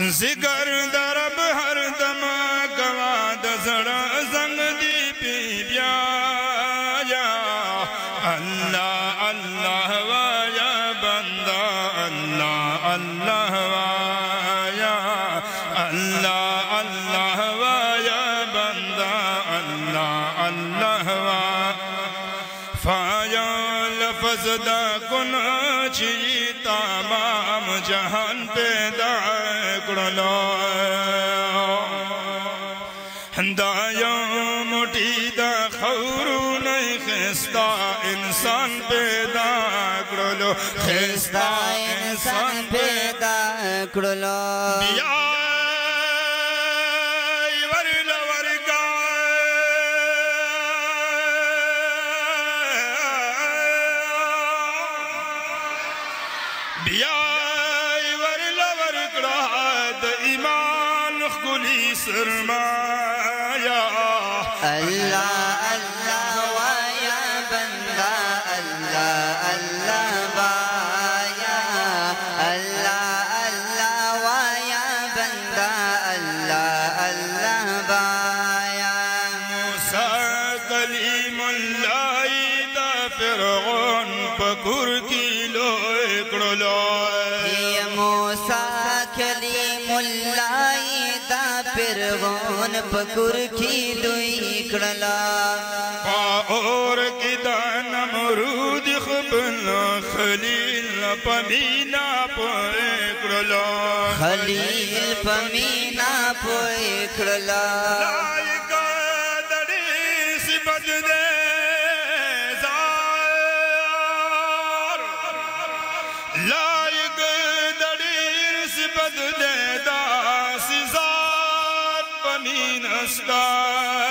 जिगर दरब हर दम गवा दजड़ा जंग दी पी ब्याया अल्लाह अल्लाह वाया बंदा अल्लाह अल्लाह वाया अल्लाह अल्लाह वाया बंदा अल्लाह अल्लाह वा फाया लफ्ज़ दा कुन ची तमाम जहान पैदा करो हंदाया मोटी दा खौरू नहीं खिस्ता इंसान पैदा करो खिस्ता इंसान पैदा करो सरमाया अल्लाह अल्लाह वाया बंदा अल्लाह अल्लाह वाया अल्लाह अल्लाह वाया बंदा अल्लाह अल्लाह वाया मूसा कलीमुल्लाह दा फिरौन पकुर की लोए कड़लो ये मूसा कलीमुल्लाह फिरौन पकुर की लुई कड़ला और किदा नमरूद खबन खलील पमीना पोए कड़ला खलील पमीना पोए कड़ला लायक दड़ी सिबद दे जार लायक दड़ी सिबद दे दास नस्ता